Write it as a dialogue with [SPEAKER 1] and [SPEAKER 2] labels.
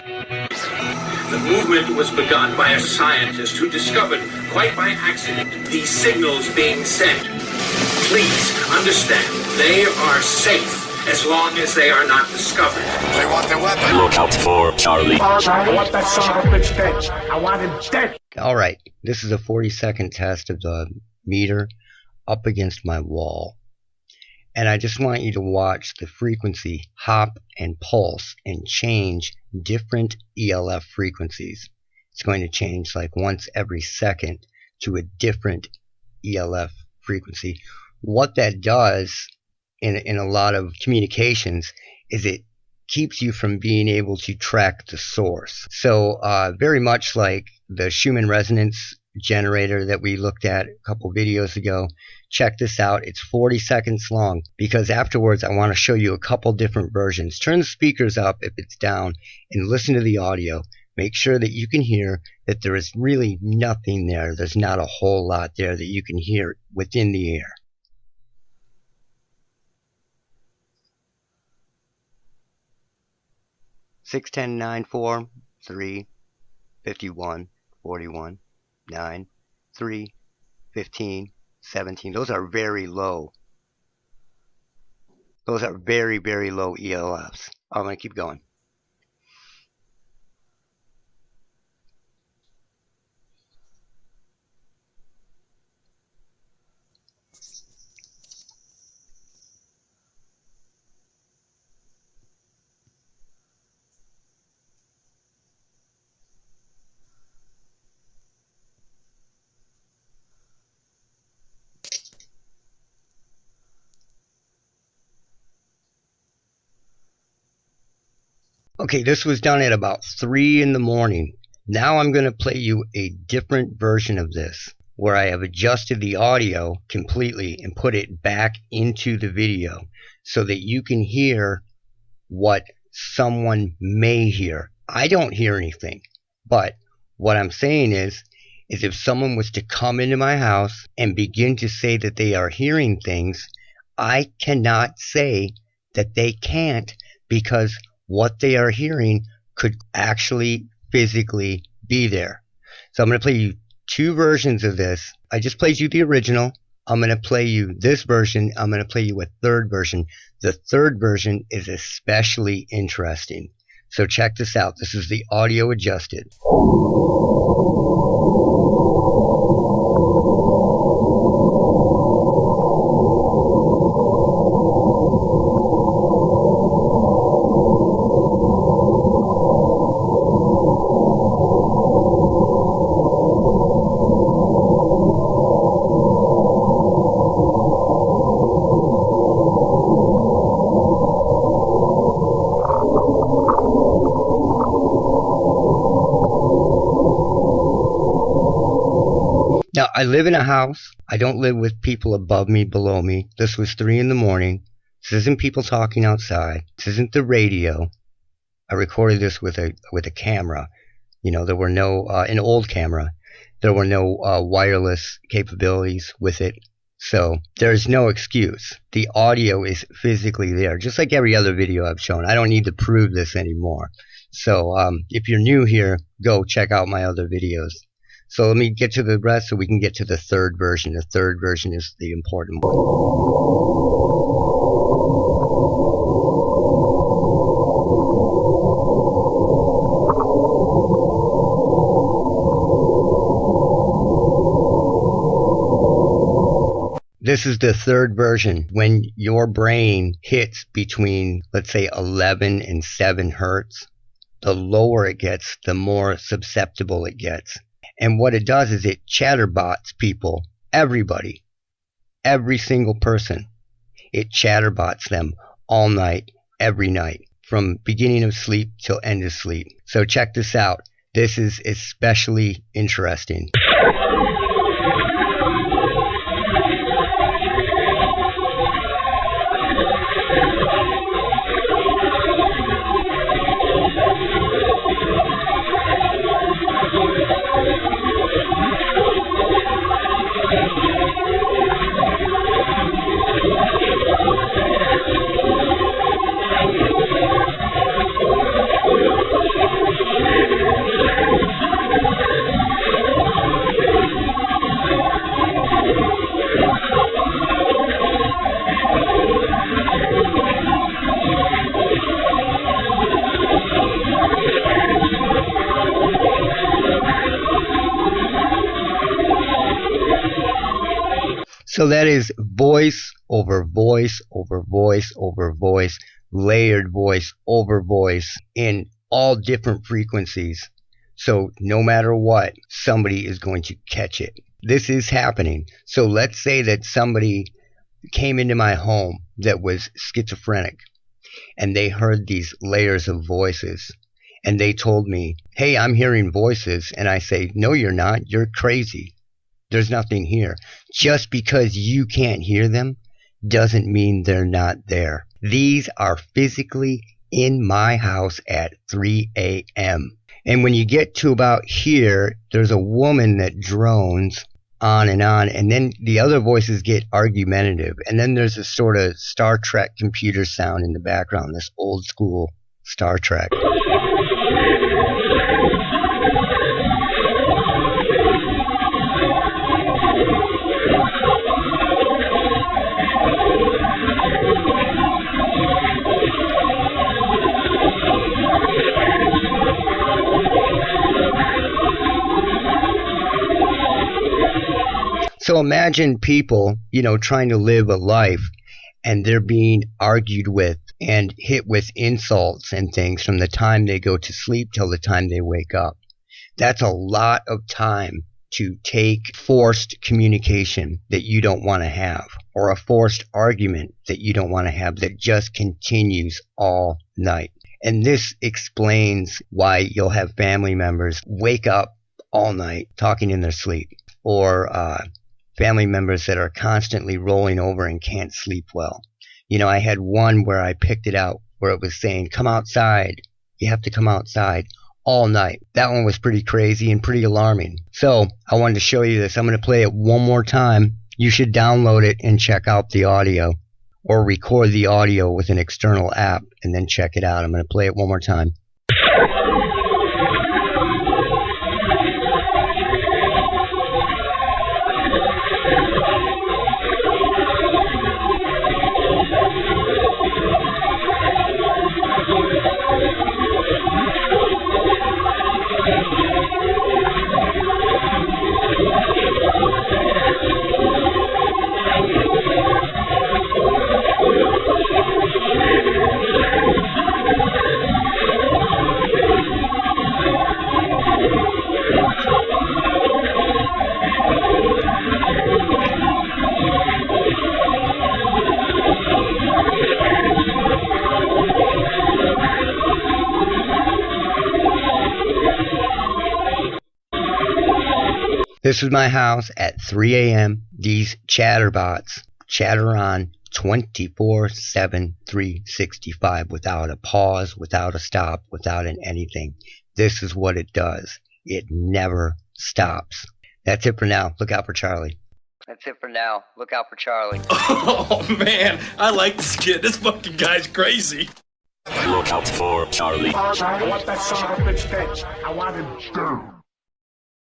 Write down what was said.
[SPEAKER 1] The movement was begun by a scientist who discovered, quite by accident, these signals being sent. Please understand, they are safe as long as they are not discovered.
[SPEAKER 2] They want the weapon.
[SPEAKER 3] Look out for Charlie.
[SPEAKER 4] I want that son of a bitch dead. I want him dead.
[SPEAKER 5] All right, this is a 40-second test of the meter up against my wall. And I just want you to watch the frequency hop and pulse and change different ELF frequencies. It's going to change like once every second to a different ELF frequency. What that does in a lot of communications is it keeps you from being able to track the source. So very much like the Schumann resonance generator that we looked at a couple videos ago. Check this out. It's 40 seconds long because afterwards I want to show you a couple different versions. Turn the speakers up if it's down and listen to the audio. Make sure that you can hear that there is really nothing there. There's not a whole lot there that you can hear within the air. Six, 10, 9, 4, 3, 51, 41, 9, 3, 15, 17. Those are very low. Those are very, very low ELFs. I'm going to keep going. Okay, this was done at about 3 in the morning. Now I'm going to play you a different version of this, where I have adjusted the audio completely and put it back into the video so that you can hear what someone may hear. I don't hear anything, but what I'm saying is if someone was to come into my house and begin to say that they are hearing things, I cannot say that they can't, because what they are hearing could actually physically be there. So I'm going to play you 2 versions of this. I just played you the original. I'm going to play you this version. I'm going to play you a 3rd version. The 3rd version is especially interesting. So check this out. This is the audio adjusted. Now, I live in a house. I don't live with people above me, below me. This was 3 in the morning. This isn't people talking outside. This isn't the radio. I recorded this with a camera. You know, there were no, an old camera. There were no wireless capabilities with it. So there's no excuse. The audio is physically there, just like every other video I've shown. I don't need to prove this anymore. So if you're new here, go check out my other videos. So let me get to the rest so we can get to the 3rd version. The 3rd version is the important one. This is the 3rd version. When your brain hits between, let's say, 11 and 7 hertz, the lower it gets, the more susceptible it gets. And what it does is it chatterbots people, everybody, every single person. It chatterbots them all night, every night, from beginning of sleep till end of sleep. So check this out. This is especially interesting. So that is voice over voice over voice over voice, layered voice over voice in all different frequencies. So no matter what, somebody is going to catch it. This is happening. So let's say that somebody came into my home that was schizophrenic and they heard these layers of voices and they told me, hey, I'm hearing voices. And I say, no, you're not. You're crazy. There's nothing here. Just because you can't hear them doesn't mean they're not there. These are physically in my house at 3 a.m. And when you get to about here, there's a woman that drones on, and then the other voices get argumentative. And then there's a sort of Star Trek computer sound in the background, this old school Star Trek. So imagine people, trying to live a life and they're being argued with and hit with insults and things from the time they go to sleep till the time they wake up. That's a lot of time to take forced communication that you don't want to have, or a forced argument that you don't want to have that just continues all night. And this explains why you'll have family members wake up all night talking in their sleep, or family members that are constantly rolling over and can't sleep well. I had one where I picked it out where it was saying, come outside. You have to come outside all night. That one was pretty crazy and pretty alarming. So I wanted to show you this. I'm going to play it one more time. You should download it and check out the audio, or record the audio with an external app and then check it out. I'm going to play it one more time. This is my house at 3 a.m. These chatterbots chatter on 24/7, 365 without a pause, without a stop, without an anything. This is what it does. It never stops. That's it for now. Look out for Charlie. That's it for now. Look out for Charlie.
[SPEAKER 2] Oh, man. I like this kid. This fucking guy's crazy.
[SPEAKER 3] Look out for Charlie.
[SPEAKER 4] I want that son of a bitch dead. I want him dead.